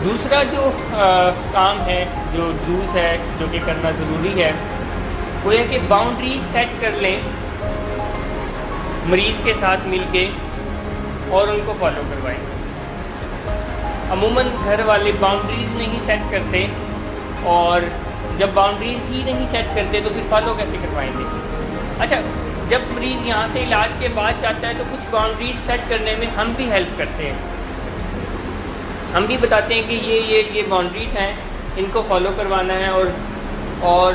دوسرا جو کام ہے، جو ڈوز ہے جو کہ کرنا ضروری ہے، وہ ہے کہ باؤنڈریز سیٹ کر لیں مریض کے ساتھ مل کے اور ان کو فالو کروائیں۔ عموماً گھر والے باؤنڈریز نہیں سیٹ کرتے، اور جب باؤنڈریز ہی نہیں سیٹ کرتے تو پھر فالو کیسے کروائیں گے؟ اچھا، جب مریض یہاں سے علاج کے بعد جاتا ہے تو کچھ باؤنڈریز سیٹ کرنے میں ہم بھی ہیلپ کرتے ہیں، ہم بھی بتاتے ہیں کہ یہ باؤنڈریز ہیں، ان کو فالو کروانا ہے، اور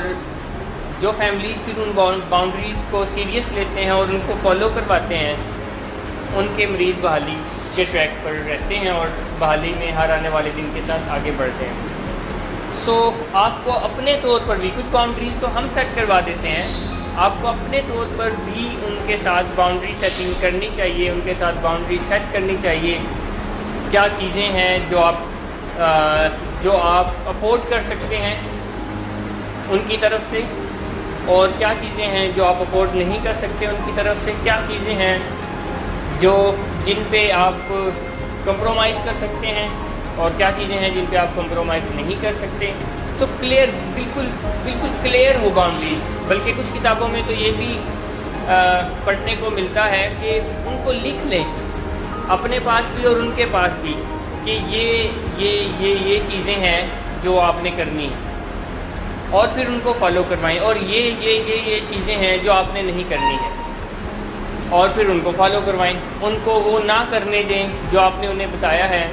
جو فیملیز پھر ان باؤنڈریز کو سیریس لیتے ہیں اور ان کو فالو کرواتے ہیں، ان کے مریض بحالی کے ٹریک پر رہتے ہیں اور بحالی میں ہر آنے والے دن کے ساتھ آگے بڑھتے ہیں۔ سو آپ کو اپنے طور پر بھی کچھ باؤنڈریز تو ہم سیٹ کروا دیتے ہیں، آپ کو اپنے طور پر بھی ان کے ساتھ باؤنڈری سیٹنگ کرنی چاہیے، ان کے ساتھ باؤنڈری سیٹ کرنی چاہیے۔ کیا چیزیں ہیں جو آپ افورڈ کر سکتے ہیں ان کی طرف سے، اور کیا چیزیں ہیں جو آپ افورڈ نہیں کر سکتے ان کی طرف سے، کیا چیزیں ہیں جن پہ آپ کمپرومائز کر سکتے ہیں، اور کیا چیزیں ہیں جن پہ آپ کمپرومائز نہیں کر سکتے۔ سو کلیئر، بالکل کلیئر ہو باؤنڈریز۔ بلکہ کچھ کتابوں میں تو یہ بھی پڑھنے کو ملتا ہے کہ ان کو لکھ لیں اپنے پاس بھی اور ان کے پاس بھی، کہ یہ چیزیں ہیں جو آپ نے کرنی ہیں، اور پھر ان کو فالو کروائیں، اور یہ چیزیں ہیں جو آپ نے نہیں کرنی ہے، اور پھر ان کو فالو کروائیں۔ ان کو وہ نہ کرنے دیں جو آپ نے انہیں بتایا ہے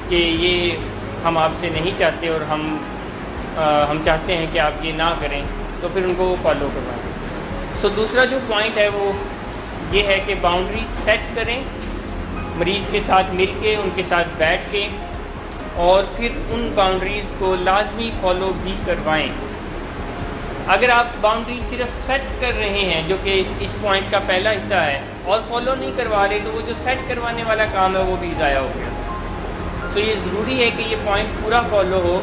کہ یہ ہم آپ سے نہیں چاہتے اور ہم چاہتے ہیں کہ آپ یہ نہ کریں، تو پھر ان کو وہ فالو کروائیں۔ سو دوسرا جو پوائنٹ ہے وہ یہ ہے کہ باؤنڈریز سیٹ کریں مریض کے ساتھ مل کے، ان کے ساتھ بیٹھ کے، اور پھر ان باؤنڈریز کو لازمی فالو بھی کروائیں۔ اگر آپ باؤنڈری صرف سیٹ کر رہے ہیں، جو کہ اس پوائنٹ کا پہلا حصہ ہے، اور فالو نہیں کروا رہے، تو وہ جو سیٹ کروانے والا کام ہے وہ بھی ضائع ہو گیا۔ سو یہ ضروری ہے کہ یہ پوائنٹ پورا فالو ہو،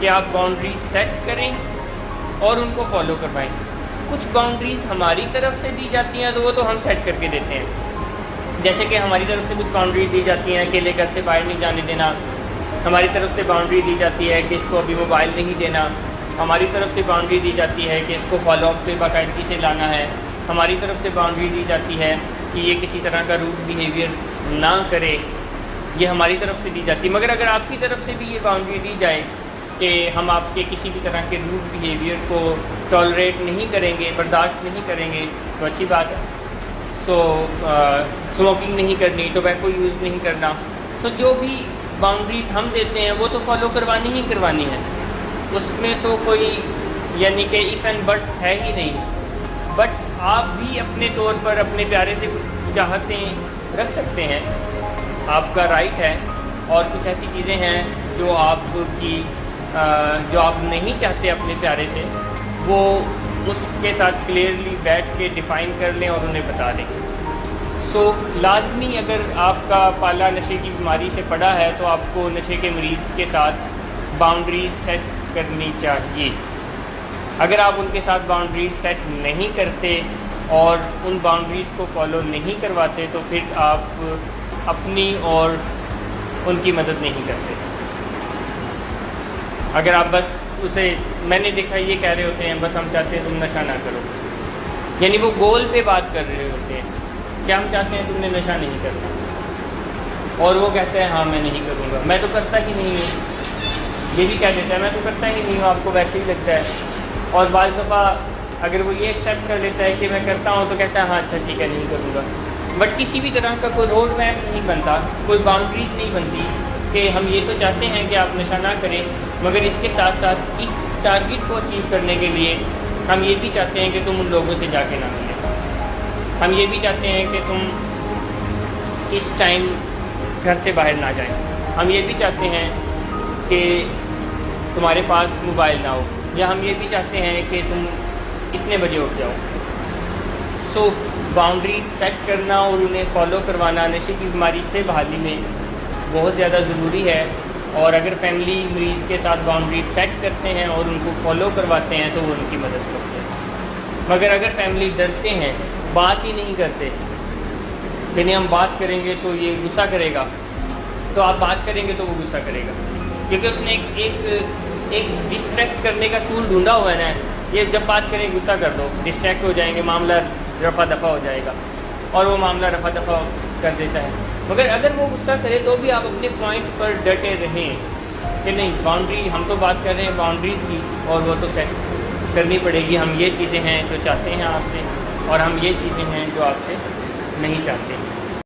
کہ آپ باؤنڈریز سیٹ کریں اور ان کو فالو کروائیں۔ کچھ باؤنڈریز ہماری طرف سے دی جاتی ہیں تو وہ تو ہم سیٹ کر کے دیتے ہیں، جیسے کہ ہماری طرف سے کچھ باؤنڈریز دی جاتی ہیں، اکیلے گھر سے باہر نہیں جانے دینا، ہماری طرف سے باؤنڈری دی جاتی ہے کہ اس کو ابھی موبائل نہیں دینا، ہماری طرف سے باؤنڈری دی جاتی ہے کہ اس کو فالو اپ پہ باقاعدگی سے لانا ہے، ہماری طرف سے باؤنڈری دی جاتی ہے کہ یہ کسی طرح کا روڈ بیہیویئر نہ کرے، یہ ہماری طرف سے دی جاتی ہے۔ مگر اگر آپ کی طرف سے بھی یہ باؤنڈری دی جائے کہ ہم آپ کے کسی بھی طرح کے روڈ بیہیویئر کو ٹالریٹ نہیں کریں گے، برداشت نہیں کریں گے، تو اچھی بات ہے۔ سو اسموکنگ نہیں کرنی، ٹوبیکو یوز نہیں کرنا، سو جو بھی باؤنڈریز ہم دیتے ہیں وہ تو فالو کروانی ہی کروانی ہے، اس میں تو کوئی یعنی کہ ایف اینڈ بٹس ہے ہی نہیں۔ بٹ آپ بھی اپنے طور پر اپنے پیارے سے کچھ چاہتیں رکھ سکتے ہیں، آپ کا رائٹ ہے، اور کچھ ایسی چیزیں ہیں جو آپ نہیں چاہتے اپنے پیارے سے، وہ اس کے ساتھ کلیئرلی بیٹھ کے ڈیفائن کر لیں اور انہیں بتا دیں۔ سو لازمی اگر آپ کا پالا نشے کی بیماری سے پڑا ہے تو آپ کو نشے کے مریض کے ساتھ باؤنڈریز سیٹ کرنی چاہیے۔ اگر آپ ان کے ساتھ باؤنڈریز سیٹ نہیں کرتے اور ان باؤنڈریز کو فالو نہیں کرواتے تو پھر آپ اپنی اور ان کی مدد نہیں کرتے۔ اگر آپ بس اسے، میں نے دیکھا یہ کہہ رہے ہوتے ہیں بس ہم چاہتے ہیں تم نشہ نہ کرو، یعنی وہ گول پہ بات کر رہے ہوتے ہیں کہ ہم چاہتے ہیں تم نے نشہ نہیں کرنا، اور وہ کہتا ہے ہاں میں نہیں کروں گا، میں تو کرتا ہی نہیں ہوں، یہ بھی کہہ دیتا ہے میں تو کرتا ہی نہیں ہوں، آپ کو ویسے ہی لگتا ہے۔ اور بعض دفعہ اگر وہ یہ ایکسیپٹ کر لیتا ہے کہ میں کرتا ہوں تو کہتا ہے ہاں اچھا ٹھیک ہے نہیں کروں گا، بٹ کسی بھی طرح کا کوئی روڈ میپ نہیں بنتا، کوئی باؤنڈریز نہیں بنتی کہ ہم یہ تو چاہتے ہیں کہ آپ نشہ نہ کریں، مگر اس کے ساتھ ساتھ اس ٹارگٹ کو اچیو کرنے کے لیے ہم یہ بھی چاہتے ہیں کہ تم ان لوگوں سے جا کے نہ ملیں، ہم یہ بھی چاہتے ہیں کہ تم اس ٹائم گھر سے باہر نہ جائیں، ہم یہ بھی چاہتے ہیں کہ تمہارے پاس موبائل نہ ہو، یا ہم یہ بھی چاہتے ہیں کہ تم اتنے بجے اٹھ جاؤ۔ سو باؤنڈریز سیٹ کرنا اور انہیں فالو کروانا نشے کی بیماری سے بحالی میں بہت زیادہ ضروری ہے، اور اگر فیملی مریض کے ساتھ باؤنڈریز سیٹ کرتے ہیں اور ان کو فالو کرواتے ہیں تو وہ ان کی مدد کرتے ہیں۔ مگر اگر فیملی ڈرتے ہیں، بات ہی نہیں کرتے، یعنی ہم بات کریں گے تو یہ غصہ کرے گا، تو آپ بات کریں گے تو وہ غصہ کرے گا، کیونکہ اس نے ایک ڈسٹریکٹ کرنے کا ٹول ڈھونڈا ہوا ہے نا. یہ جب بات کریں غصہ کر دو، ڈسٹریکٹ ہو جائیں گے، معاملہ رفع دفع ہو جائے گا، اور وہ معاملہ رفع دفع کر دیتا ہے. مگر اگر وہ غصہ کرے تو بھی آپ اپنے پوائنٹ پر ڈٹے رہیں کہ نہیں، باؤنڈری ہم تو بات کر رہے ہیں باؤنڈریز کی، اور وہ تو سیٹ کرنی پڑے گی. ہم یہ چیزیں ہیں جو چاہتے ہیں آپ سے، اور ہم یہ چیزیں ہیں جو آپ سے نہیں چاہتے.